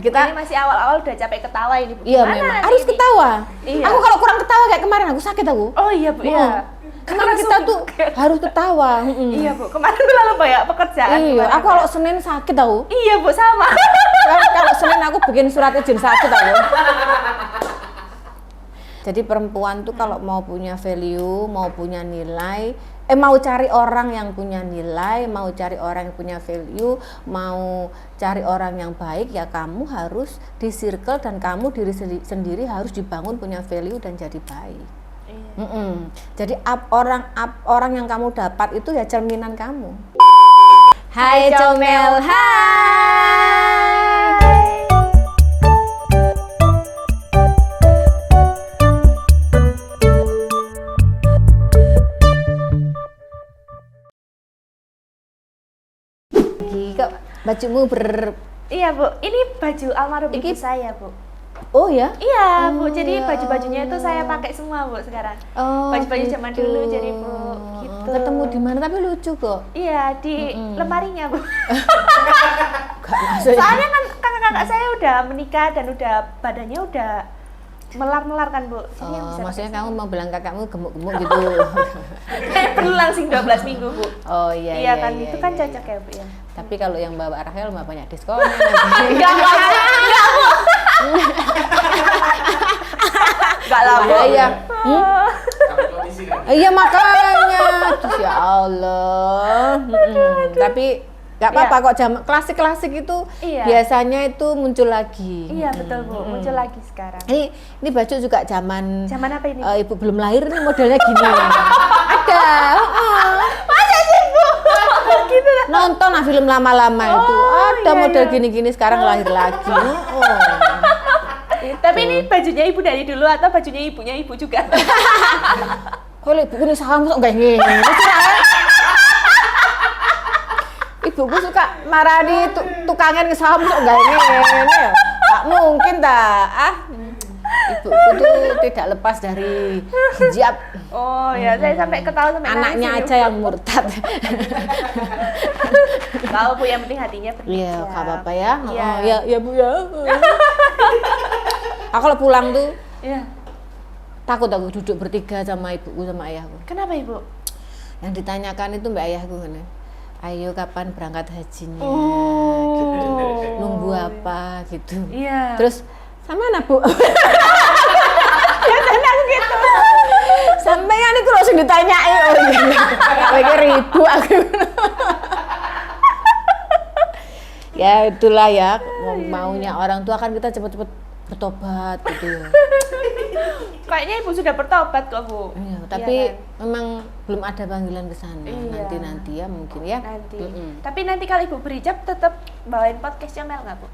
kita ini masih awal-awal udah capek ketawa ini Bu. iya memang harus ketawa. Iya. Aku kalau kurang ketawa kayak kemarin aku sakit aku. Oh iya Bu, iya. Karena kita tuh harus ketawa. Iya Bu, kemarin tuh lalu banyak pekerjaan. Iya, aku kalau Senin sakit tahu. Iya Bu, sama. Kalau Senin aku bikin surat izin sakit tahu. Jadi perempuan tuh kalau mau punya value, mau punya nilai, mau cari orang yang punya nilai, mau cari orang yang punya value, mau cari orang yang baik, ya kamu harus di circle dan kamu diri sendiri harus dibangun punya value dan jadi baik. Jadi orang yang kamu dapat itu ya cerminan kamu. Hai Comel, hai. Kok bajumu Iya Bu, ini baju almarhum ibu saya Bu. Oh ya? Iya Bu, jadi baju-bajunya itu saya pakai semua Bu sekarang. Baju-baju gitu. zaman dulu jadi Bu, gitu. Ketemu di mana tapi lucu kok. Iya, di lemarinya Bu. Gak Soalnya kan kakak-kakak saya udah menikah dan udah badannya udah melar-melar kan Bu. Jadi yang bisa maksudnya kamu mau bilang kakakmu gemuk-gemuk gitu. perlu langsing 12 minggu Bu. Oh iya. Iya kan, itu kan iya. cocok ya Bu ya. Tapi kalau yang bawa Rahel mah banyak diskon. Enggak Bu. Enggak lah Bu. Iya. Iya makanya. Terus ya Allah. Tapi nggak apa-apa kok, klasik-klasik itu biasanya itu muncul lagi. Iya betul Bu, muncul lagi sekarang. Ini baju juga zaman apa ini? Ibu belum lahir ini modelnya gini. Ada. Masa sih Bu? Gitu lah. Nonton film lama-lama itu. Ada model gini-gini sekarang lahir lagi. Tapi ini bajunya ibu dari dulu atau bajunya ibunya ibu juga? Kok ibu ini saham kok nggak ngene. Ibuku suka marani tukangan ke saham kok nggak ngene. Nggak mungkin dah. Ibuku tuh tidak lepas dari hijab. Oh ya, saya sampai ketawa sampai anaknya nangis aja yang murtad. Tahu Bu, yang penting hatinya berhijab. Iya, nggak apa-apa ya. Iya. Ya Bu ya. Aku kalau pulang tuh takut aku duduk bertiga sama ibuku sama ayahku. Kenapa Ibu? Yang ditanyakan itu mbak ayahku kan, ayo kapan berangkat hajinya, gitu. Nunggu apa gitu. Iya. Terus sama mana Bu? Biasanya aku gitu. Sampeyan iku langsung ditanyai, oh iya. Kayak ribu aku. Ya itulah ya, maunya orang tua kan kita cepet-cepet bertobat gitu ya. Kayaknya Ibu sudah bertobat kok Bu. Iya, tapi iya kan? memang belum ada panggilan ke sana. Iya. Nanti ya mungkin ya. Nanti. Tapi nanti kalau Ibu berhijab tetap bawain podcast Comel nggak Bu?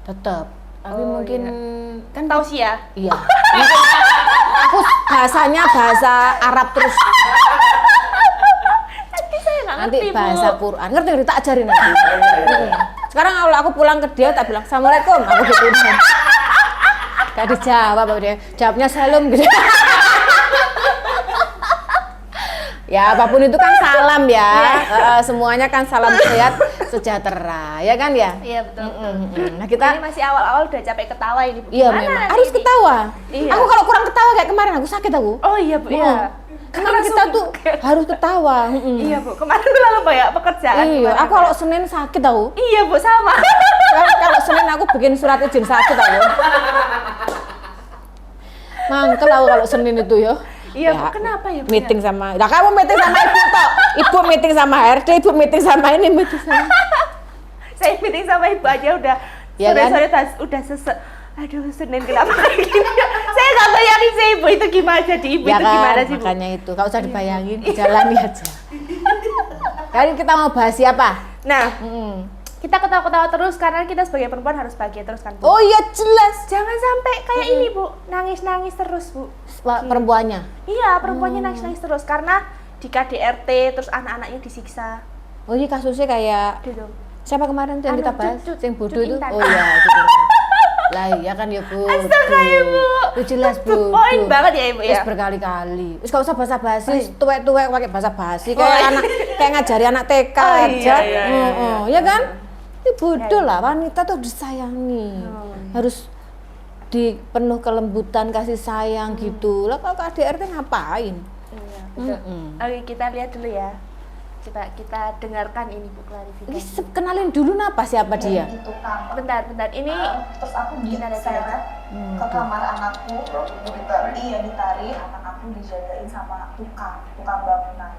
Tetap. Tapi mungkin kan tausiah. Iya. Mungkin aku bahasanya bahasa Arab terus. Nanti saya nggak Nanti ngerti bahasa Bu. Quran. Ngerti tak ajarin nanti. Sekarang kalau aku pulang ke dia tak bilang Assalamualaikum, aku gitu. Gak dijawab apa dia. Jawabnya salam gitu. Ya apapun itu kan salam ya. Semuanya kan salam sejahtera, ya kan ya? Iya betul. Nah kita Ini masih awal-awal udah capek ketawa ini Bu. iya Gimana memang nanti harus ini? ketawa. Iya. Aku kalau kurang ketawa kayak kemarin aku sakit aku. Oh iya Bu, iya. Karena kita tuh harus ketawa. Iya Bu, kemarin tuh lalu banyak pekerjaan. Iya, kemarin. aku kalau Senin sakit tahu. Iya Bu, sama. Kalau Senin aku bikin surat izin sakit tahu. Mangkel aku kalau Senin itu ya. Iya Bu, kenapa ya Bu? Meeting sama, lah kamu meeting sama ibu toh. Ibu meeting sama HRD, ibu meeting sama ini, meeting sama. Saya meeting sama ibu aja udah Ya sore-sore udah sesek. Aduh, Senin kenapa kayak gini? Saya nggak bayangin sih ibu itu gimana, jadi ibu Ya itu kan, gimana sih Bu? makanya itu, gak usah dibayangin, jalani aja. Kali kita mau bahas siapa? Nah, kita ketawa-ketawa terus karena kita sebagai perempuan harus bahagia terus kan Bu? Oh iya jelas. Jangan sampai kayak ini Bu, nangis-nangis terus Bu. Perempuannya. Iya, perempuannya nangis-nangis terus karena di KDRT terus anak-anaknya disiksa. Oh ini kasusnya kayak Gitu. siapa kemarin tuh yang kita bahas? Yang bodoh itu? Intan. Oh iya, itu lah iya kan ya Bu. Astaga Ibu. Itu jelas Bu. Poin banget ya Ibu ya. Terus berkali-kali. Terus gak usah basa-basi, tuwek-tuwek pakai basa-basi kayak anak kayak ngajari anak TK aja. Iya. Ya kan? Ini bodoh lah, wanita tuh disayangi, harus dipenuh kelembutan, kasih sayang gitu. Lah kalau KDRT ngapain? Iya, betul. Oke, kita lihat dulu ya. Coba kita dengarkan ini Bu klarifikasi. Kenalin dulu siapa dia? Gitu kan. Bentar. Ini Terus aku Kita lihat diseret ke kamar anakku. Iya, ditarik. Anak aku dijagain sama tukang bangunan.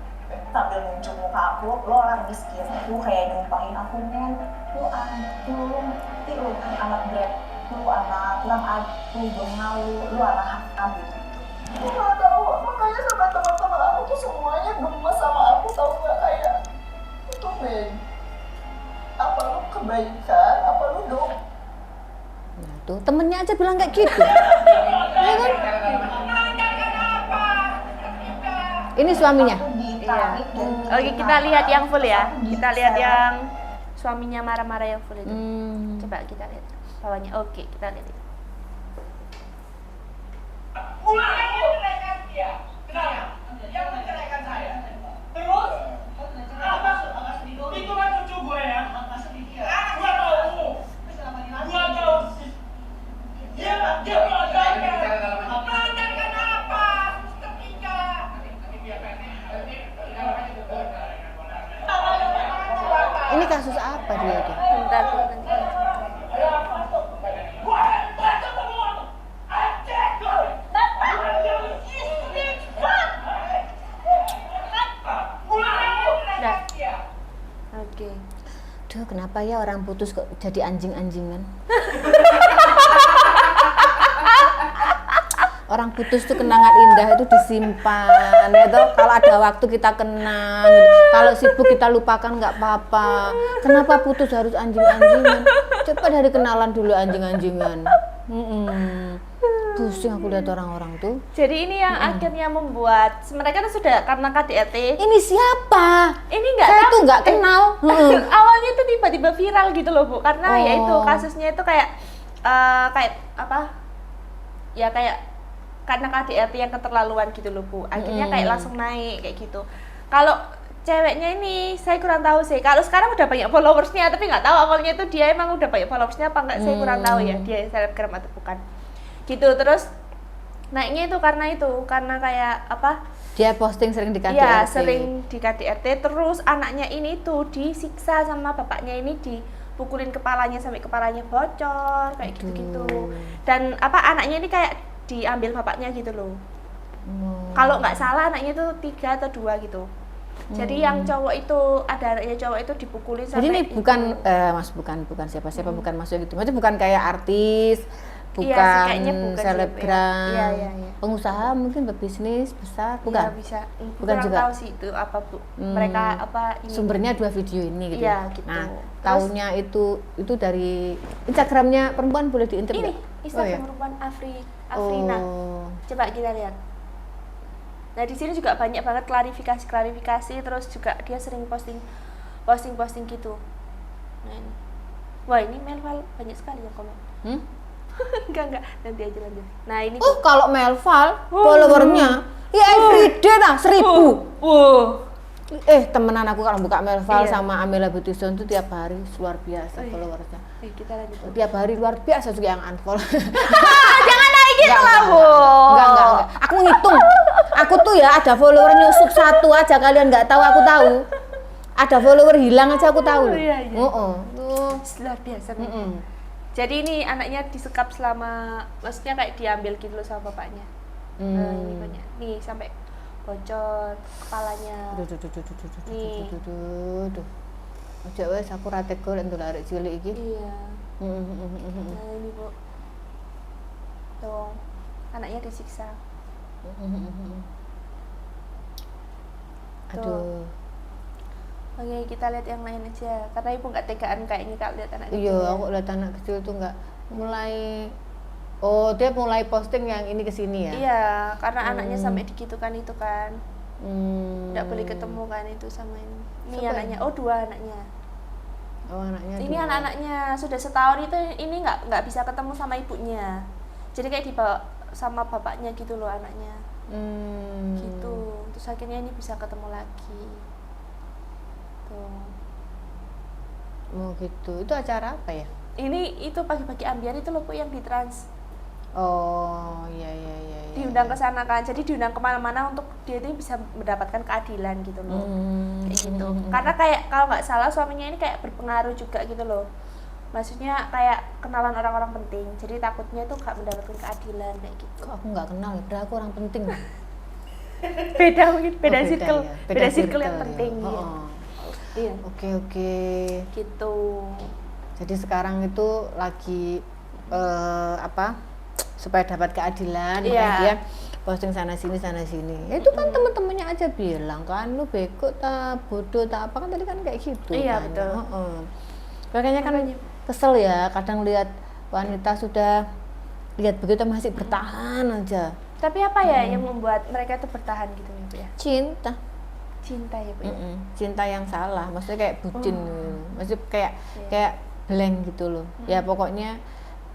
Sambil nunjuk muka aku, lo orang miskin. Lu kayak nyumpahin aku, men. Lu ngerti lu kan anak grab. Lu anak kurang aku, bengal lu anak hakam gitu. Aku gak tahu, makanya sama teman-teman aku tuh semuanya gemes sama aku, tahu nggak kayak itu, men. Apa lu kebaikan, apa lu dong? Nah, tuh temennya aja bilang kayak gitu. Ya kan? Ini suaminya. Iya. Oke, kita lihat yang full ya. Kita lihat yang suaminya marah-marah yang full itu. Coba kita lihat bawahnya. Oke, kita lihat. Yang menceraikan dia. Kenapa? Yang menceraikan saya. Terus? Apa? Itu kan cucu gue ya. Gua tahu. Dia melanggar. Melanggarkan apa? Ketika. Ini kasus apa dia tuh? Bentar, nanti. Oke. Duh, kenapa ya orang putus kok jadi anjing-anjingan? Orang putus tuh kenangan indah itu disimpan, ya toh. Kalau ada waktu kita kenang, gitu. Kalau sibuk kita lupakan nggak apa-apa. Kenapa putus harus anjing-anjingan? Coba dari kenalan dulu anjing-anjingan. Pusing aku lihat orang-orang tuh. Jadi ini yang akhirnya membuat mereka tuh sudah karena KDRT. Ini siapa? Ini nggak Saya tahu. tuh nggak kenal. Awalnya itu tiba-tiba viral gitu loh Bu, karena ya itu kasusnya itu kayak apa? Ya kayak karena KDRT yang keterlaluan gitu loh Bu. Akhirnya kayak langsung naik kayak gitu. Kalau ceweknya ini saya kurang tahu sih. Kalau sekarang udah banyak followersnya, tapi nggak tahu awalnya itu dia emang udah banyak followersnya apa enggak, saya kurang tahu ya dia selebgram atau bukan. Gitu. Terus naiknya itu karena kayak apa? Dia posting sering di KDRT. Iya, sering di KDRT. Terus anaknya ini tuh disiksa sama bapaknya, ini dipukulin kepalanya sampai kepalanya bocor kayak gitu-gitu. Dan apa anaknya ini kayak diambil bapaknya gitu loh. Kalau nggak salah anaknya itu 3 atau 2 gitu. Jadi yang cowok itu ada anaknya cowok itu dipukulin sampai. Jadi ini bukan bukan siapa-siapa, bukan masuk gitu. Maksudnya bukan kayak artis, bukan selebgram, iya. pengusaha mungkin berbisnis besar, bukan? Ya, bisa. Bukan kurang juga. tahu sih itu apa Bu. Mereka apa ini. Sumbernya 2 video ini gitu. Iya, gitu. Nah, tahunya itu dari Instagramnya perempuan, boleh diintip Ini nggak? Instagram perempuan Afrina. Coba kita lihat. Nah, di sini juga banyak banget klarifikasi, terus juga dia sering posting gitu. Nah, ini. Wah, ini Melval banyak sekali yang komen. Enggak, nanti aja lanjut. Nah, ini Kalau Melval followernya ya everyday 1.000. Temenan aku kalau buka Melval sama Amela Beauty Zone itu tiap hari luar biasa followersnya. Kita lanjut. Tiap hari luar biasa juga yang unfollow. Jangan naik gitu lah, Bu. Enggak. Aku ngitung. Aku tuh ya ada follower nyusup 1 aja, kalian nggak tahu, aku tahu. Ada follower hilang aja aku tahu. Iya. Luar biasa. Jadi ini anaknya disekap selama, maksudnya kayak diambil gitu loh sama bapaknya. Ini banyak. Nih sampai bocor kepalanya. Duh. Ojo wes aku ra tega lek ndelok arek cilik iki. Iya. Nah, ini Bu. Tuh. Anaknya disiksa. Aduh. Oke, kita lihat yang lain aja. Karena ibu nggak tegaan kayaknya kalau lihat anak kecil. Iya, aku lihat anak kecil tuh nggak mulai. Oh, dia mulai posting yang ini ke sini ya? Iya, karena anaknya sampai digitukan itu kan. Nggak boleh ketemu kan itu sama ini. Ini Siapa anaknya. ini? 2 anaknya. Oh, anaknya. Ini 2. anak-anaknya sudah setahun itu ini nggak bisa ketemu sama ibunya. Jadi kayak dibawa sama bapaknya gitu loh anaknya. Gitu. Terus akhirnya ini bisa ketemu lagi. Tuh. Oh gitu. Itu acara apa ya? Ini itu pagi-pagi ambiar itu loh Bu yang di Trans. Oh iya. Diundang ke sana kan, jadi diundang kemana-mana untuk dia itu bisa mendapatkan keadilan gitu loh. Kayak gitu. Karena kayak kalau nggak salah suaminya ini kayak berpengaruh juga gitu loh. Maksudnya kayak kenalan orang-orang penting, jadi takutnya tuh nggak mendapatkan keadilan kayak gitu. Kok aku nggak kenal ya? Padahal aku orang penting. Beda mungkin, beda Oh, circle, ya. beda circle yang ya. penting. Iya. Iya. Oke. Gitu. Jadi sekarang itu lagi supaya dapat keadilan, Iya. makanya dia posting sana sini. Ya itu kan temen-temennya aja bilang kan, lu bego ta, bodoh ta, apa kan tadi kan kayak gitu. Iya, kan. betul. Makanya kan kesel ya, kadang lihat wanita sudah lihat begitu masih bertahan aja. Tapi apa ya yang membuat mereka tuh bertahan gitu ya Bu ya? Cinta. Cinta ya Bu ya? Cinta yang salah, maksudnya kayak bucin gitu. Maksudnya kayak blank gitu loh. Ya pokoknya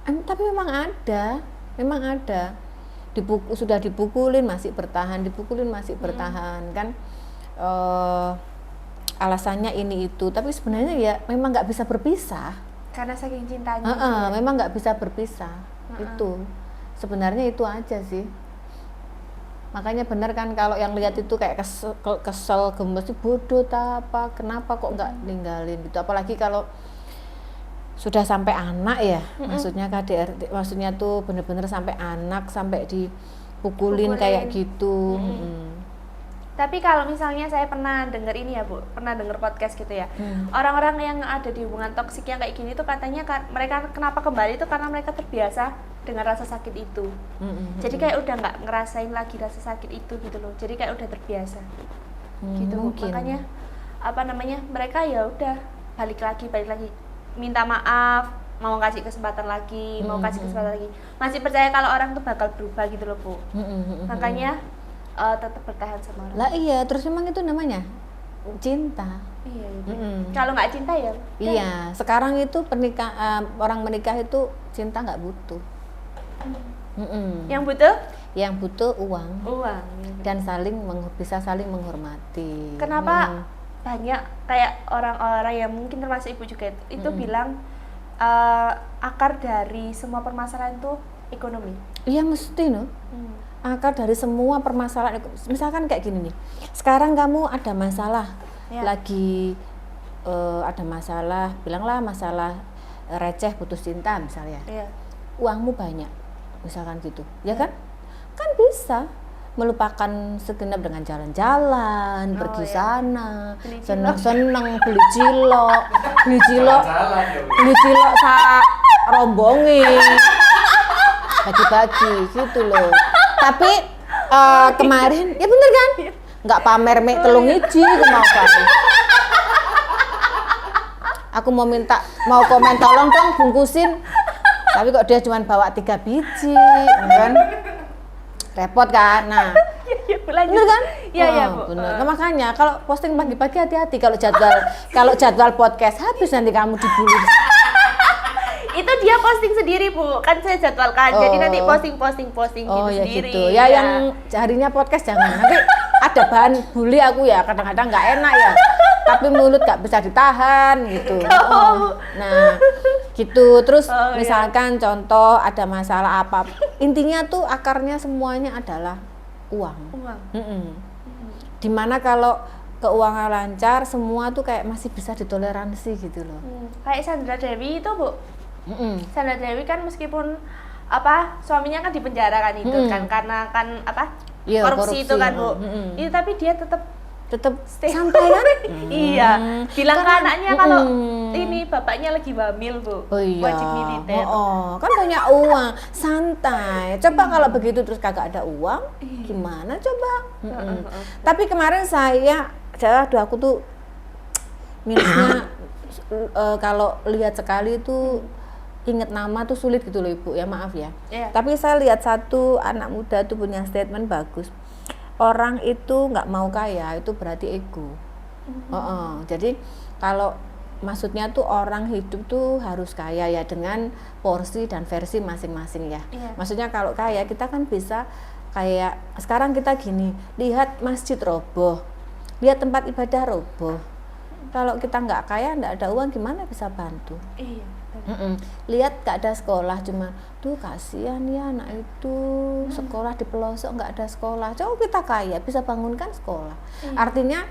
tapi memang ada sudah dipukulin masih bertahan kan alasannya ini itu, tapi sebenarnya ya memang nggak bisa berpisah Karena saking cintanya. memang nggak bisa berpisah. Itu sebenarnya itu aja sih, makanya benar kan kalau yang lihat itu kayak kesel gemes, bodoh tak apa, kenapa kok nggak ninggalin gitu, apalagi kalau sudah sampai anak ya, maksudnya KDRT, maksudnya tuh bener-bener sampai anak, sampai dipukulin kayak gitu. Tapi kalau misalnya saya pernah dengar ini ya Bu, pernah dengar podcast gitu ya, orang-orang yang ada di hubungan toksik yang kayak gini tuh katanya mereka kenapa kembali itu karena mereka terbiasa dengan rasa sakit itu. Jadi kayak udah nggak ngerasain lagi rasa sakit itu gitu loh, jadi kayak udah terbiasa gitu. Mungkin. Makanya mereka ya udah balik lagi minta maaf, mau kasih kesempatan lagi, masih percaya kalau orang tuh bakal berubah gitu loh Bu. Makanya tetap bertahan sama orang. Lah iya, terus memang itu namanya cinta. Iya. Kalau nggak cinta ya iya, sekarang itu orang menikah itu cinta nggak butuh. yang butuh Yang butuh uang uang. dan bisa saling menghormati. Kenapa banyak kayak orang-orang yang mungkin termasuk ibu juga itu bilang akar dari semua permasalahan itu ekonomi. Iya mesti no. Akar dari semua permasalahan, misalkan kayak gini nih, sekarang kamu ada masalah, lagi ada masalah, bilanglah masalah receh putus cinta misalnya, uangmu banyak misalkan gitu, ya kan bisa melupakan segenap dengan jalan-jalan, pergi sana, seneng-seneng, beli cilok sak rombongin, bagi-bagi gitu loh. Tapi kemarin, ya bener kan? Nggak pamer mek telung iji, aku mau kan. Aku mau komen tolong dong bungkusin. Tapi kok dia cuma bawa 3 biji, kan? Repot kan? Nah, bener kan? Iya Bu. Bener. Nah, makanya kalau posting pagi-pagi hati-hati, kalau jadwal podcast habis nanti kamu dibully. Itu dia posting sendiri Bu, kan saya jadwalkan. Jadi nanti posting gitu ya sendiri. Gitu. Ya yang harinya podcast jangan. Nanti ada bahan bully aku ya, kadang-kadang nggak enak ya. Tapi mulut nggak bisa ditahan gitu. Nah, gitu. Terus misalkan contoh ada masalah apa, intinya tuh akarnya semuanya adalah uang. Dimana kalau keuangan lancar, semua tuh kayak masih bisa ditoleransi gitu loh. Kayak Sandra Dewi itu Bu. Sandra Dewi kan meskipun suaminya kan dipenjara kan itu kan karena korupsi itu kan Bu. Itu tapi dia tetap santai kan? Iya. Bilang ke anaknya kalau ini bapaknya lagi hamil Bu. Wajib militer. Kan banyak uang, santai. Coba kalau begitu terus kagak ada uang, gimana coba? Tapi kemarin aku tuh minusnya kalau lihat sekali itu inget nama tuh sulit gitu loh Ibu, ya maaf ya. Tapi saya lihat satu anak muda tuh punya statement bagus. Orang itu nggak mau kaya itu berarti ego. Jadi kalau maksudnya tuh orang hidup tuh harus kaya ya dengan porsi dan versi masing-masing ya. Maksudnya kalau kaya kita kan bisa kayak sekarang kita gini, lihat masjid roboh, lihat tempat ibadah roboh, kalau kita nggak kaya, nggak ada uang, gimana bisa bantu? Iya. betul. Lihat nggak ada sekolah, cuma tuh kasihan ya anak itu sekolah di pelosok nggak ada sekolah. Coba kita kaya bisa bangunkan sekolah. Artinya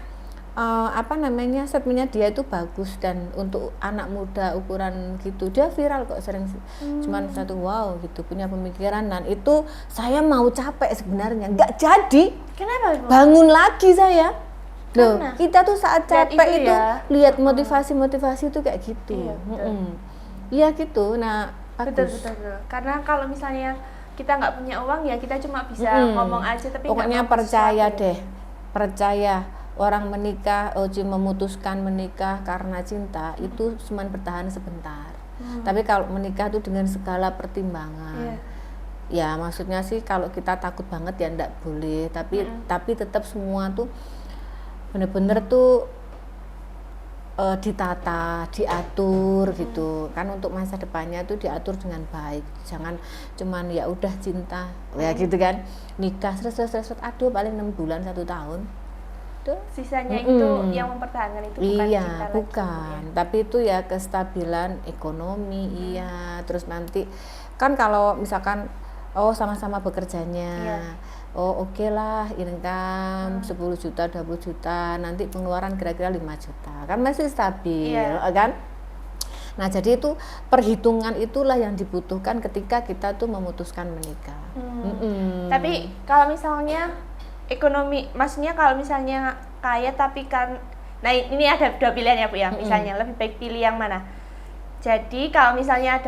apa namanya, statementnya dia itu bagus, dan untuk anak muda ukuran gitu dia viral kok, sering cuman satu wow gitu, punya pemikiran, dan itu saya mau capek sebenarnya nggak jadi. Kenapa Ibu? Bangun lagi saya. Loh, Karena kita tuh saat lihat capek itu itu ya. lihat motivasi-motivasi itu kayak gitu. Iya, betul. Iya gitu. Nah, Betul, bagus. betul, betul. Karena kalau misalnya kita nggak punya uang ya kita cuma bisa ngomong aja tapi nggak Pokoknya ngelakuin percaya sesuatu. deh, percaya orang menikah, Oji memutuskan menikah karena cinta itu cuma bertahan sebentar. Tapi kalau menikah itu dengan segala pertimbangan. Ya maksudnya sih kalau kita takut banget ya ndak boleh, tapi tetap semua tuh bener-bener tuh ditata, diatur gitu kan, untuk masa depannya tuh diatur dengan baik. Jangan cuman ya udah cinta ya gitu kan, nikah seret aduh paling 6 bulan 1 tahun tuh. Sisanya itu yang mempertahankan itu bukan Iya, cinta lagi, bukan. ya. Tapi itu ya kestabilan ekonomi, iya. Terus nanti kan kalau misalkan sama-sama bekerjanya, oh oke lah income 10 juta, 20 juta, nanti pengeluaran kira-kira 5 juta, kan masih stabil, kan? Nah jadi itu perhitungan itulah yang dibutuhkan ketika kita tuh memutuskan menikah. Tapi kalau misalnya ekonomi, maksudnya kalau misalnya kaya tapi kan, nah ini ada 2 pilihan ya Bu ya, misalnya lebih baik pilih yang mana? Jadi kalau misalnya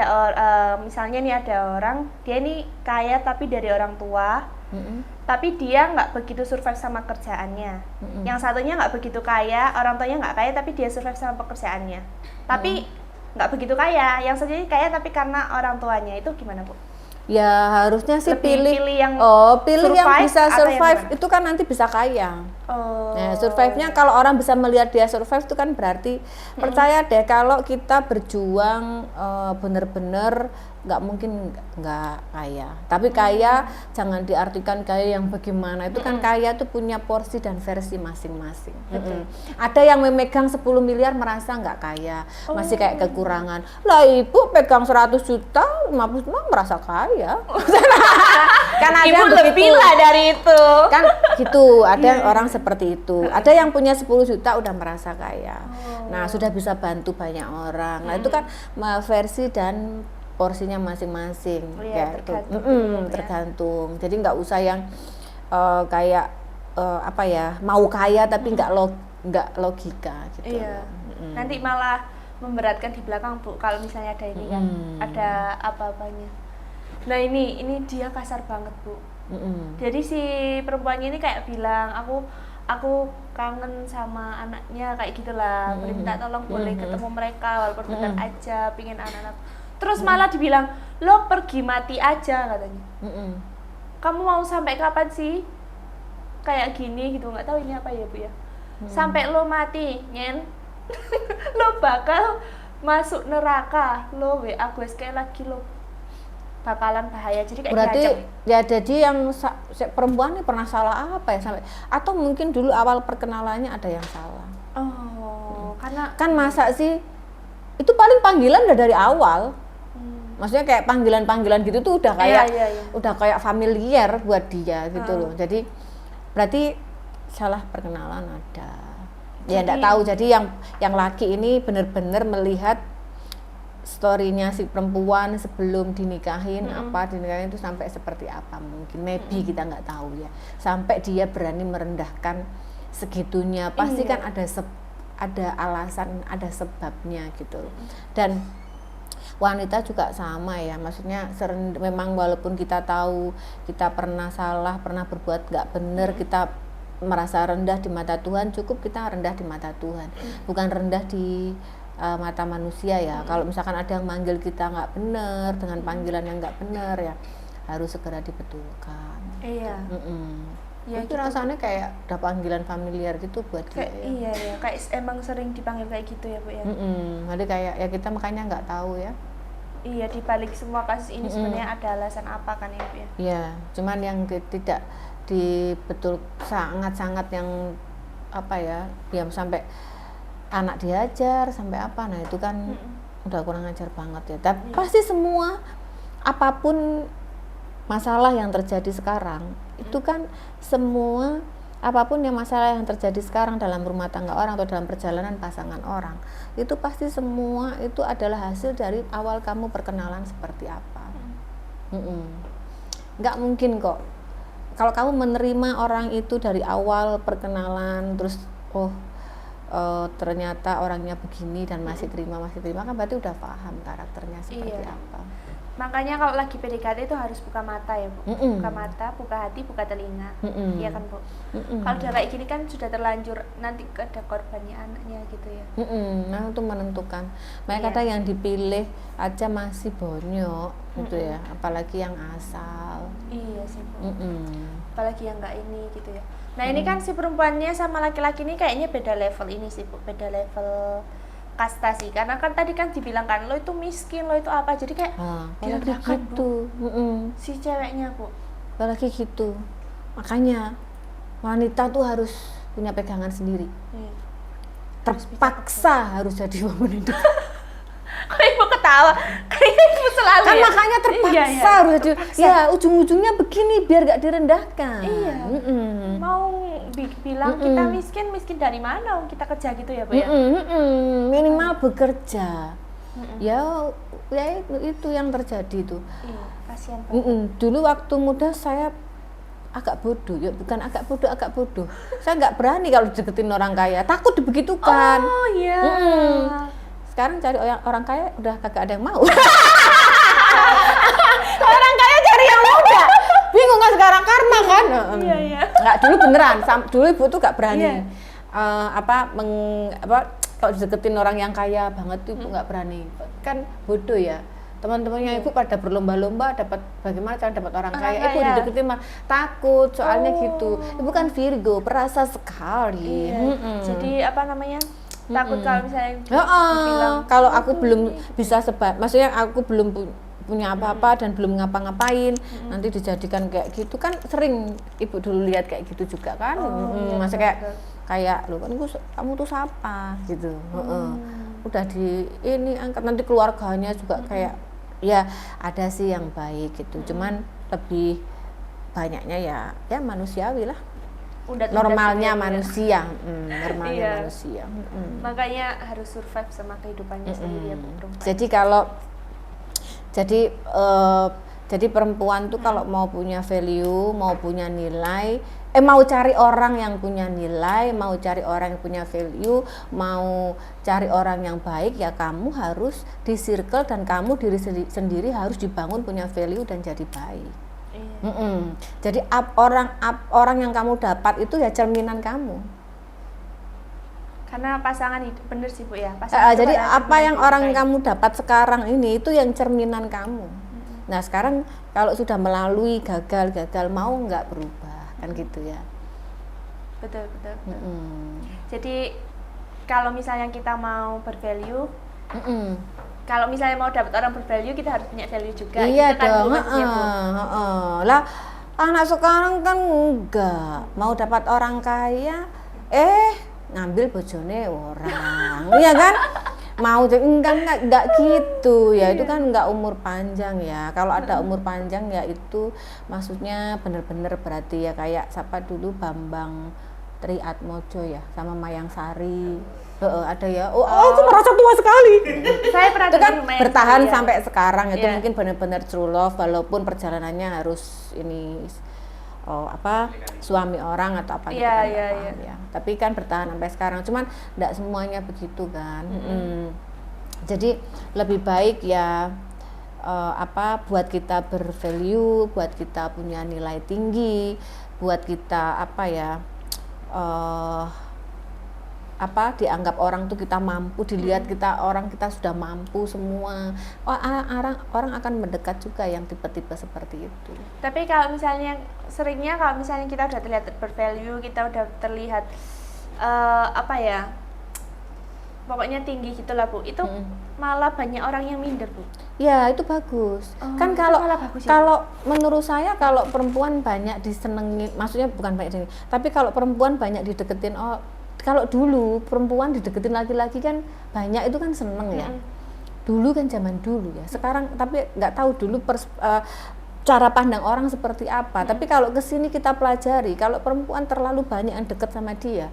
misalnya nih ada orang, dia nih kaya tapi dari orang tua, tapi dia nggak begitu survive sama kerjaannya. Yang satunya nggak begitu kaya, orang tuanya nggak kaya tapi dia survive sama pekerjaannya. Tapi nggak begitu kaya, yang satunya kaya tapi karena orang tuanya, itu gimana Bu? Ya harusnya sih Lebih pilih yang pilih yang survive bisa atau yang survive, gimana? itu kan nanti bisa kaya. Oh. Nah, survive-nya kalau orang bisa melihat dia survive itu kan berarti percaya deh kalau kita berjuang bener-bener nggak mungkin nggak kaya. Tapi kaya jangan diartikan kaya yang bagaimana, itu kan kaya tuh punya porsi dan versi masing-masing. Ada yang memegang 10 miliar merasa nggak kaya, masih kayak kekurangan. Lah ibu pegang 100 juta, 50 juta merasa kaya. Kan ada Ibu yang lebih begitu. lah dari itu. Kan gitu, ada orang seperti itu. Ada yang punya 10 juta udah merasa kaya. Nah, sudah bisa bantu banyak orang. Nah, itu kan versi dan porsinya masing-masing. Kayak itu. Tergantung. Jadi nggak usah yang kayak apa ya, mau kaya tapi nggak logika gitu. Iya. Nanti malah memberatkan di belakang Bu kalau misalnya ada ini kan, ada apa-apanya. Nah ini dia kasar banget Bu. Jadi si perempuannya ini kayak bilang, aku kangen sama anaknya kayak gitulah, minta tolong boleh ketemu mereka walaupun bentar aja, pingin anak-anak. Terus malah dibilang, lo pergi mati aja katanya. Kamu mau sampai kapan sih kayak gini gitu, nggak tahu ini apa ya Bu ya. Sampai lo mati nyen, lo bakal masuk neraka, lo WA gue sekali lagi lo bakalan bahaya. Jadi kayak berarti diancam. ya jadi yang perempuan ini pernah salah apa ya sampai, atau mungkin dulu awal perkenalannya ada yang salah. Karena Kan masa sih itu paling panggilan udah dari awal. Maksudnya kayak panggilan-panggilan gitu tuh udah kayak udah kayak familiar buat dia gitu loh. Jadi berarti salah perkenalan ada. Ya enggak tahu. Jadi yang laki ini benar-benar melihat story-nya si perempuan sebelum dinikahin, dinikahin itu sampai seperti apa, mungkin maybe kita nggak tahu ya, sampai dia berani merendahkan segitunya, pasti kan ada alasan, ada sebabnya gitu. Dan wanita juga sama ya, maksudnya memang walaupun kita tahu kita pernah salah, pernah berbuat nggak benar, kita merasa rendah di mata Tuhan, cukup kita rendah di mata Tuhan, bukan rendah di mata manusia ya. Kalau misalkan ada yang manggil kita nggak benar, dengan panggilan yang nggak benar ya harus segera dibetulkan. Iya. Ya, itu gitu. Rasanya kayak udah panggilan familiar gitu buat dia ya. Iya ya, kayak emang sering dipanggil kayak gitu ya Bu ya. Jadi kayak ya kita makanya nggak tahu ya. Iya, di balik semua kasus ini sebenarnya ada alasan apa kan ya Bu ya. Iya, cuman yang tidak dibetul sangat-sangat yang apa ya, yang sampai anak diajar sampai apa, nah itu kan udah kurang ajar banget ya. Tapi pasti semua apapun masalah yang terjadi sekarang itu kan semua apapun yang masalah yang terjadi sekarang dalam rumah tangga orang atau dalam perjalanan pasangan orang itu pasti semua itu adalah hasil dari awal kamu perkenalan seperti apa. Nggak mungkin kok kalau kamu menerima orang itu dari awal perkenalan terus ternyata orangnya begini dan masih terima kan berarti udah paham karakternya seperti apa. Makanya kalau lagi PDKT itu harus buka mata ya Bu, buka mata, buka hati, buka telinga, iya kan Bu. Kalau udah kayak gini kan sudah terlanjur nanti ada korbannya anaknya gitu ya. Nah itu menentukan. Makanya kadang yang dipilih aja masih bonyok gitu ya, apalagi yang asal. Iya sih Bu. Apalagi yang nggak ini gitu ya. Nah ini kan si perempuannya sama laki-laki ini kayaknya beda level ini sih Bu, beda level kasta sih, karena kan tadi kan dibilang kan lo itu miskin, lo itu apa, jadi kayak apalagi gitu si ceweknya Bu, apalagi gitu. Makanya wanita tuh harus punya pegangan sendiri, terpaksa harus jadi woman hidup. Kok Ibu ketawa? Kayaknya Ibu selalu kan ya? makanya terpaksa harus jadi, ya ujung-ujungnya begini biar gak direndahkan. Iya. Mau bilang kita miskin dari mana? Kita kerja gitu ya Bu ya? Minimal bekerja. Ya itu yang terjadi tuh. Iya, kasihan banget. Dulu waktu muda saya agak bodoh, ya bukan agak bodoh. Saya nggak berani kalau deketin orang kaya, takut dibegitukan. Oh iya. Sekarang cari orang kaya udah kagak ada yang mau. Orang kaya cari yang muda. Bingung kan sekarang karma kan? Iya. Nggak, dulu beneran. Dulu ibu tuh nggak berani. Kalau deketin orang yang kaya banget tuh ibu nggak berani. Kan bodoh ya. Teman-temannya ibu pada berlomba-lomba dapat bagaimana cara dapat orang kaya. Ibu dideketin mah takut soalnya gitu. Ibu kan Virgo, perasa sekali. Jadi apa namanya? Takut kalau misalnya bilang kalau aku belum bisa maksudnya aku belum punya apa-apa dan belum ngapa-ngapain nanti dijadikan kayak gitu kan sering ibu dulu lihat kayak gitu juga kan. Masa kayak lu kan kamu tuh siapa gitu. Udah di ini angkat nanti keluarganya juga kayak ya ada sih yang baik gitu. Cuman lebih banyaknya ya manusiawi lah. Normalnya manusia, normalnya manusia. Makanya harus survive sama kehidupannya sendiri ya Bu perempuan. Jadi perempuan tuh kalau mau punya value, mau punya nilai, mau cari orang yang punya nilai, mau cari orang yang punya value, mau cari orang yang baik, ya kamu harus di circle dan kamu diri sendiri harus dibangun punya value dan jadi baik. Jadi orang yang kamu dapat itu ya cerminan kamu. Karena pasangan itu bener sih Bu ya. Jadi apa yang orang kamu dapat sekarang ini itu yang cerminan kamu. Nah sekarang kalau sudah melalui gagal mau nggak berubah kan gitu ya. Betul. Jadi kalau misalnya kita mau bervalue, kalau misalnya mau dapat orang bervalue kita harus punya value juga. Iya gitu dong. Kan, lah anak sekarang kan enggak mau dapat orang kaya, ngambil bojone orang, iya kan? Mau enggak gitu ya. Itu kan enggak umur panjang ya. Kalau ada umur panjang ya itu maksudnya bener-bener berarti ya kayak siapa dulu Bambang Triatmojo ya sama Mayang Sari. Ada ya. Aku merasa tua sekali. Saya pernah itu kan lumayan bertahan ya. sampai sekarang itu mungkin benar-benar true love walaupun perjalanannya harus ini suami orang atau apa gitu kan ya. Tapi kan bertahan sampai sekarang. Cuman enggak semuanya begitu kan. Jadi lebih baik ya buat kita bervalue, buat kita punya nilai tinggi, buat kita dianggap orang tuh kita mampu, dilihat kita sudah mampu semua. Orang akan mendekat juga yang tipe-tipe seperti itu. Tapi kalau misalnya kalau misalnya kita udah terlihat bervalue, kita udah terlihat pokoknya tinggi gitulah Bu. Itu malah banyak orang yang minder Bu. Ya itu bagus. Kan kalau menurut saya kalau perempuan banyak disenengin, maksudnya bukan banyak disenengin, tapi kalau perempuan banyak dideketin kalau dulu perempuan dideketin laki-laki kan banyak itu kan seneng ya. Dulu kan zaman dulu ya. Sekarang tapi nggak tahu dulu cara pandang orang seperti apa. Tapi kalau kesini kita pelajari, kalau perempuan terlalu banyak yang deket sama dia,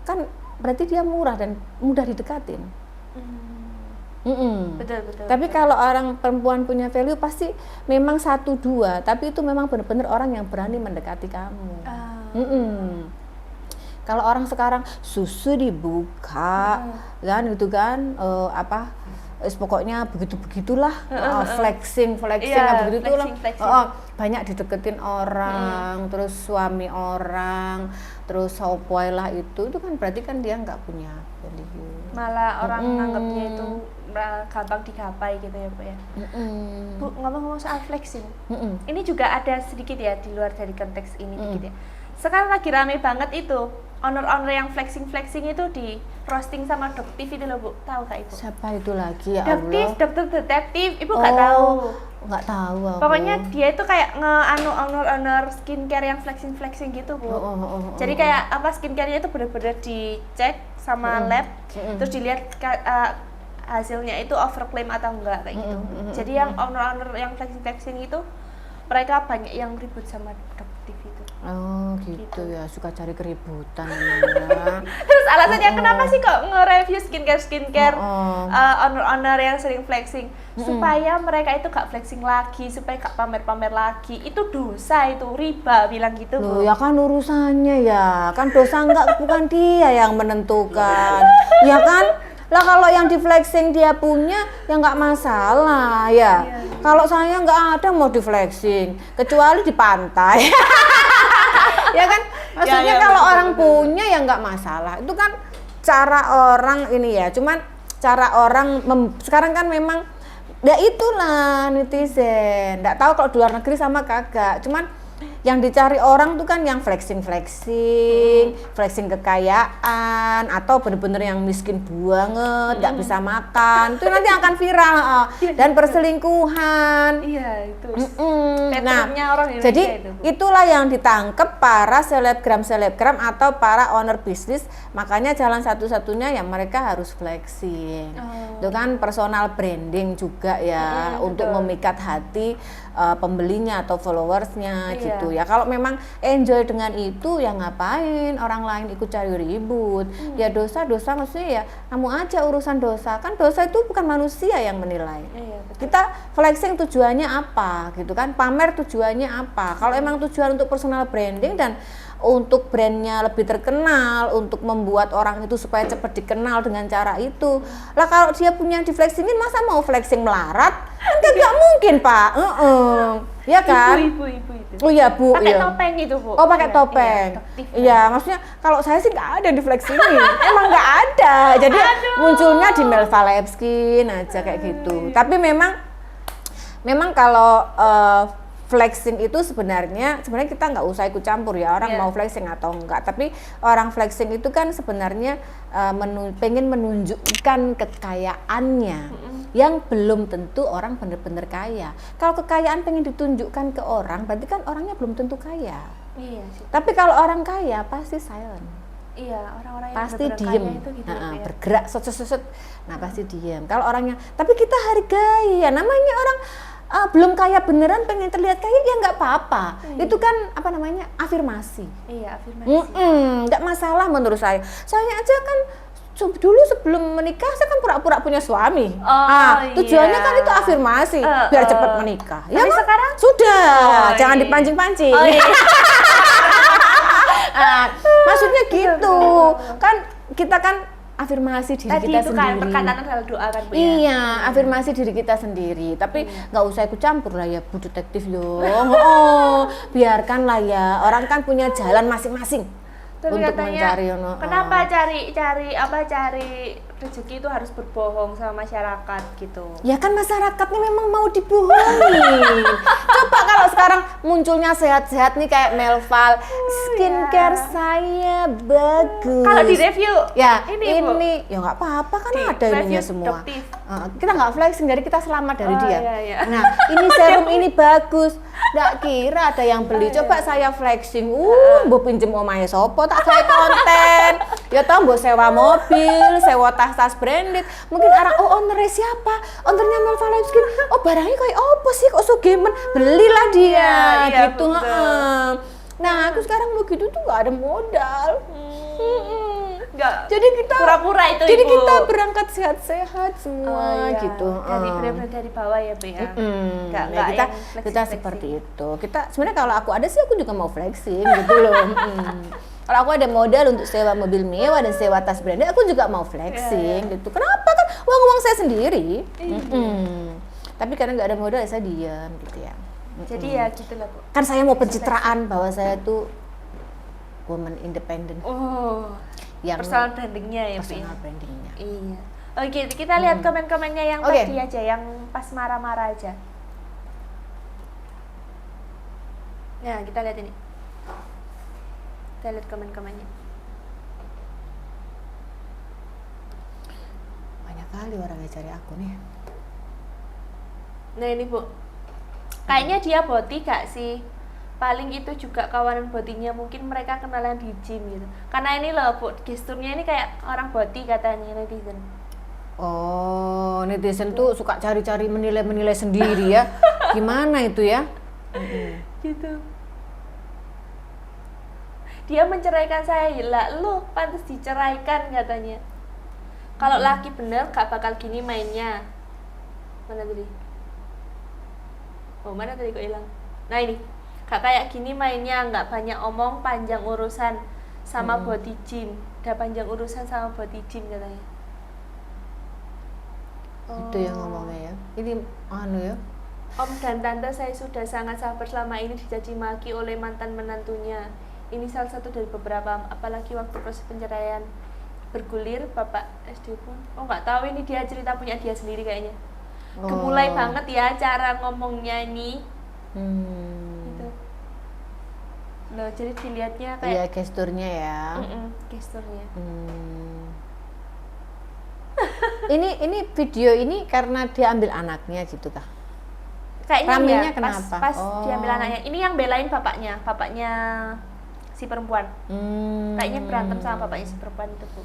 kan berarti dia murah dan mudah didekatin. Betul. Tapi kalau orang perempuan punya value pasti memang 1-2, tapi itu memang benar-benar orang yang berani mendekati kamu. Kalau orang sekarang susu dibuka, kan gitu kan, pokoknya begitu-begitulah, flexing Iya, begitulah. flexing. Banyak dideketin orang, terus suami orang, terus sopoy lah itu kan berarti kan dia nggak punya value. Malah orang nganggapnya itu gampang digapai gitu ya Bu ya. Bu, ngomong-ngomong soal flexing, ini juga ada sedikit ya di luar dari konteks ini dikit ya. Sekarang lagi rame banget itu owner-owner yang flexing itu di roasting sama Doktif itu loh Bu, tahu gak Ibu? Siapa itu lagi ya Doktif, Allah? dokter detektif, Ibu nggak tahu? Nggak tahu aku. Pokoknya dia itu kayak owner skincare yang flexing gitu Bu. Jadi kayak skincare-nya itu benar-benar dicek sama lab, terus dilihat hasilnya itu overclaim atau enggak kayak gitu. Jadi yang owner yang flexing itu mereka banyak yang ribut sama Doktif itu. Oh gitu ya, suka cari keributan ya. Terus alasannya kenapa sih kok nge-review skincare owner yang sering flexing? Supaya mereka itu gak flexing lagi, supaya gak pamer-pamer lagi. Itu dosa, itu riba, bilang gitu Bu. Loh, ya kan urusannya ya, kan dosa enggak, bukan dia yang menentukan. Ya kan? Lah kalau yang di flexing dia punya ya nggak masalah ya. Kalau saya nggak ada mau di flexing, kecuali di pantai. Ya kan? Maksudnya kalau orang punya ya nggak masalah. Itu kan cara orang ini ya. Cuman cara orang sekarang kan memang ya itulah netizen. Nggak tahu kalau di luar negeri sama kagak. Cuman yang dicari orang tuh kan yang flexing kekayaan, atau bener-bener yang miskin banget, nggak bisa makan, itu nanti akan viral dan perselingkuhan. Iya itu. Nah, orang Indonesia jadi itu, Bu. itulah yang ditangkep para selebgram atau para owner bisnis. Makanya jalan satu-satunya yang mereka harus flexing. Itu kan personal branding juga ya, untuk memikat hati pembelinya atau followersnya gitu ya. Kalau memang enjoy dengan itu ya ngapain orang lain ikut cari ribut. Ya dosa maksudnya ya kamu aja urusan dosa. Kan dosa itu bukan manusia yang menilai. Kita flexing tujuannya apa gitu kan, pamer tujuannya apa. Kalau emang tujuan untuk personal branding dan untuk brandnya lebih terkenal, untuk membuat orang itu supaya cepat dikenal dengan cara itu. Lah kalau dia punya di flexingin, masa mau flexing melarat? Kan nggak mungkin Pak. Ya kan? Ibu itu. Oh iya Bu. Pakai topeng itu Bu. Oh pakai topeng. Iya, maksudnya kalau saya sih nggak ada di flexingin. Emang nggak ada. Jadi munculnya di Melva Lepskin aja kayak gitu. Tapi memang kalau flexing itu sebenarnya kita nggak usah ikut campur ya orang mau flexing atau enggak, tapi orang flexing itu kan sebenarnya pengen menunjukkan kekayaannya yang belum tentu orang benar-benar kaya. Kalau kekayaan pengen ditunjukkan ke orang berarti kan orangnya belum tentu kaya. Iya sih. Tapi kalau orang kaya pasti silent. Iya, orang-orang yang pasti benar-benar diem, kaya itu gitu, bergerak set, nah pasti diem. Kalau orangnya, tapi kita hargai ya, namanya orang belum kaya beneran pengen terlihat kaya ya nggak apa-apa. Itu kan afirmasi. Iya, afirmasi. Nggak masalah menurut saya. Saya aja kan dulu sebelum menikah saya kan pura-pura punya suami. Tujuannya kan itu afirmasi biar cepat menikah. Ya kan? Sekarang sudah, jangan dipancing-pancing. Maksudnya gitu. Kan kita kan afirmasi diri tadi kita itu sendiri. Kan perkataan adalah doa kan Bu ya? Iya, afirmasi diri kita sendiri. Tapi nggak usah ikut campur lah ya Bu detektif yo. Biarkanlah ya. Orang kan punya jalan masing-masing. Tapi untuk katanya, mencari kenapa cari rezeki itu harus berbohong sama masyarakat gitu? Ya kan masyarakatnya memang mau dibohongi. Coba kalau sekarang munculnya sehat-sehat nih kayak Melval, skincare saya bagus. Kalau di review, ya ini ya nggak apa-apa kan di ada ininya semua. Doktif. Kita nggak flexing, jadi kita selamat dari dia. Iya. Nah ini serum ini bagus. nggak kira ada yang beli. Coba saya flexing, mbok pinjem omahe sopo tak gawe konten. Ya tau mbok sewa mobil, sewa tas-tas branded. Mungkin orang ownernya siapa? Ownernya Melva Lifeskin. Oh barangnya kayak apa sih kok sugemen? Belilah dia Iya, gitu. betul. Heeh. Nah aku sekarang begitu tuh nggak ada modal. Enggak. Jadi kita pura-pura itu Jadi Ibu. kita berangkat sehat-sehat semua iya. gitu. Dari benar-benar dari bawah ya, Bu ya. Ya, Enggak kita yang kita flexing-flexing. seperti itu. Kita sebenarnya kalau aku ada sih aku juga mau flexing gitu loh. Kalau aku ada modal untuk sewa mobil mewah dan sewa tas branded, aku juga mau flexing gitu. Kenapa kan uang saya sendiri. Tapi karena nggak ada modal ya saya diam gitu ya. Jadi ya gitulah, Bu. Kan saya mau pencitraan bahwa saya tuh woman independent Oh. yang Personal brandingnya ya, Bu. personal brandingnya. Iya. Oke, kita lihat komen-komennya yang Oke. tadi aja, yang pas marah-marah aja. Nah, kita lihat ini. Kita lihat komen-komennya. Banyak kali orang yang cari aku nih. Nah, ini, Bu. Kayaknya dia boti gak sih? Paling itu juga kawanan botinya, mungkin mereka kenalan di gym gitu. Karena ini loh, Bu, gesturnya ini kayak orang boti katanya netizen. Oh, netizen tuh suka cari-cari menilai sendiri ya. Gimana itu ya? Gitu. Dia menceraikan saya, lah lu pantas diceraikan katanya. Kalau laki bener gak bakal gini mainnya. Mana tadi? Oh, mana tadi kok hilang? Nah ini, gak kayak gini mainnya, nggak banyak omong, panjang urusan sama body gym. Udah panjang urusan sama body gym katanya. Itu yang ngomongnya ya. Ini anu ya. Om dan tante saya sudah sangat sabar selama ini dicaci maki oleh mantan menantunya. Ini salah satu dari beberapa, apalagi waktu proses penceraian bergulir, bapak SD pun. Oh nggak tahu, ini dia cerita punya dia sendiri kayaknya. Gemulai banget ya cara ngomongnya ini. Gitu. Loh, jadi dilihatnya Iya, kayak gesturnya ya. gesturnya. Ini video ini karena dia ambil anaknya gitu kah? Kayaknya Ramenya ya, kenapa? pas Oh. diambil anaknya. Ini yang belain bapaknya si perempuan. Kayaknya berantem sama bapaknya si perempuan itu, Bu.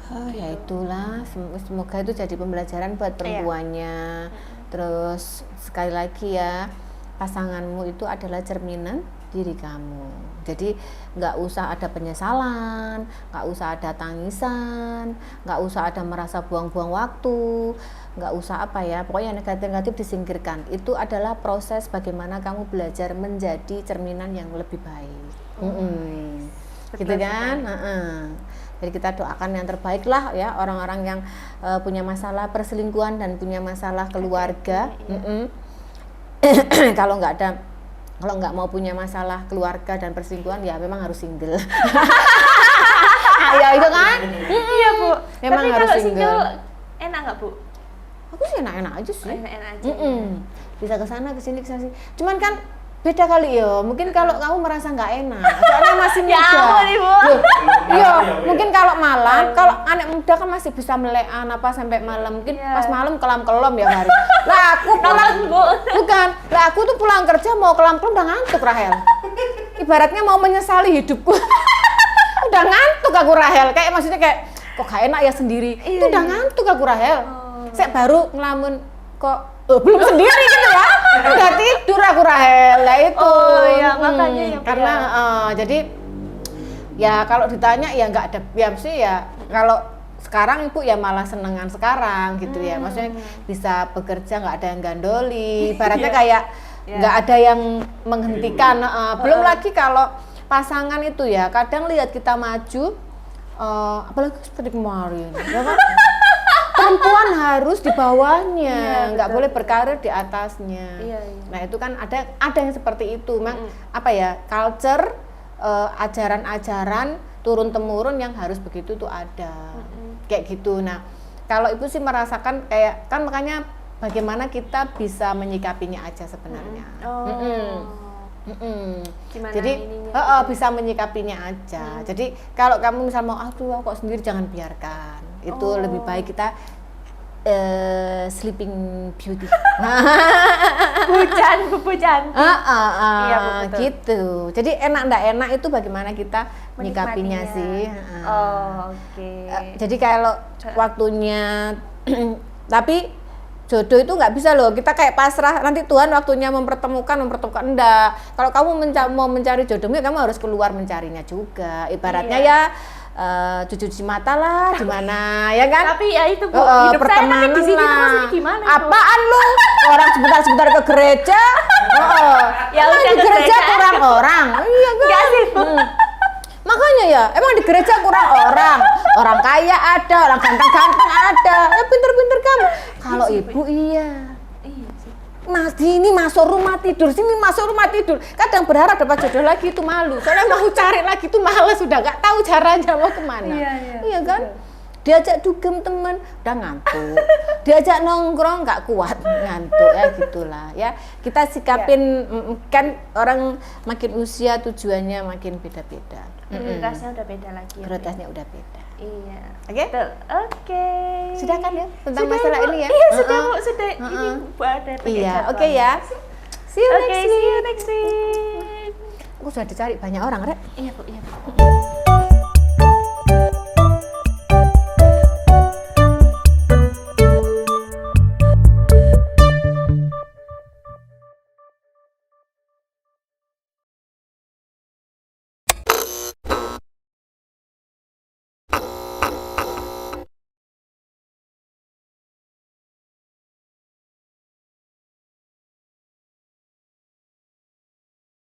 Oh, ya itulah, semoga itu jadi pembelajaran buat perempuannya. Terus sekali lagi ya, pasanganmu itu adalah cerminan diri kamu. Jadi nggak usah ada penyesalan, nggak usah ada tangisan, nggak usah ada merasa buang-buang waktu, nggak usah apa ya, pokoknya negatif-negatif disingkirkan. Itu adalah proses bagaimana kamu belajar menjadi cerminan yang lebih baik. Gitu kan? Jadi kita doakan yang terbaik lah ya orang-orang yang punya masalah perselingkuhan dan punya masalah keluarga. Kalau nggak mau punya masalah keluarga dan perselingkuhan ya memang harus single. Ya itu kan? Iya, Bu. Memang Tapi harus kalau single. enak nggak, Bu? Aku sih enak-enak aja sih. Enak-enak aja. Bisa ke sana ke sini. Cuman kan beda kali ya. Mungkin kalau kamu merasa nggak enak, soalnya masih muda. ampun, Ibu. Loh, iya, mungkin kalau malam, kalau anak muda kan masih bisa melekan apa sampai malam. Mungkin pas malam kelam-kelom ya hari. Lah aku pulang, Bu. bukan. Lah aku tuh pulang kerja mau kelam-kelom udah ngantuk Rahel. Ibaratnya mau menyesali hidupku. Udah ngantuk aku Rahel. Kayak maksudnya kayak kok gak enak ya sendiri. Itu udah ngantuk aku Rahel. Saya baru ngelamun kok belum sendiri gitu ya. Udah tidur aku Rahel. Lah itu. Oh iya, makanya ya, Bu, karena jadi ya kalau ditanya ya nggak ada ya mesti ya kalau sekarang Ibu ya malah senengan sekarang gitu ya. Maksudnya bisa bekerja nggak ada yang gandoli. Ibaratnya kayak nggak ada yang menghentikan. Belum lagi kalau pasangan itu ya kadang lihat kita maju apalagi seperti kemarin ya kan? Perempuan harus di bawahnya, nggak boleh berkarir di atasnya. Nah itu kan ada yang seperti itu, apa ya, culture, ajaran-ajaran turun temurun yang harus begitu tuh ada, kayak gitu. Nah kalau Ibu sih merasakan kayak kan makanya bagaimana kita bisa menyikapinya aja sebenarnya. Jadi bisa menyikapinya aja. Jadi kalau kamu misal mau aduh kok sendiri, jangan biarkan. Itu lebih baik kita Sleeping Beauty. Bubu cantik. Iya, Bu, betul. Gitu. Jadi enak ndak enak itu bagaimana kita menyikapinya sih. Oh, oke. Jadi kalau waktunya tapi jodoh itu nggak bisa loh, kita kayak pasrah nanti Tuhan waktunya mempertemukan enggak. Kalau kamu mau mencari jodohmu, kamu harus keluar mencarinya juga. Ibaratnya ya cuci mata lah, gimana ya kan? Tapi ya itu Bu, hidup saya nanti di sini tuh maksudnya gimana itu? Apaan lu? Orang sebentar ke gereja. Ya emang udah di ke gereja gereja. kurang orang. Iya kan? Enggak sih, Bu. Makanya ya, emang di gereja kurang orang. Orang kaya ada, orang ganteng-ganteng ada. Pinter-pinter kamu. Kalau ibu iya. Iya sih. Mas ini masuk rumah tidur, sini masuk rumah tidur. Kadang berharap dapat jodoh lagi itu malu. Soalnya mau cari lagi itu males, sudah nggak tahu caranya mau kemana. Iya kan? Diajak dugem temen, udah ngantuk. Diajak nongkrong nggak kuat, ngantuk ya gitulah ya. Kita sikapin kan orang makin usia tujuannya makin beda-beda. Prioritasnya udah beda lagi. Ya, Prioritasnya udah beda. Iya. Oke? Betul. Oke. Sudah kan ya tentang Sudah, masalah Bu. ini ya? Iya, sudah Bu, sudah. Ini Bu ada pakai Iya, jadwal. oke ya. See you Oke, next see you week. next week. Aku sudah dicari banyak orang, Rek. Iya Bu, iya Bu.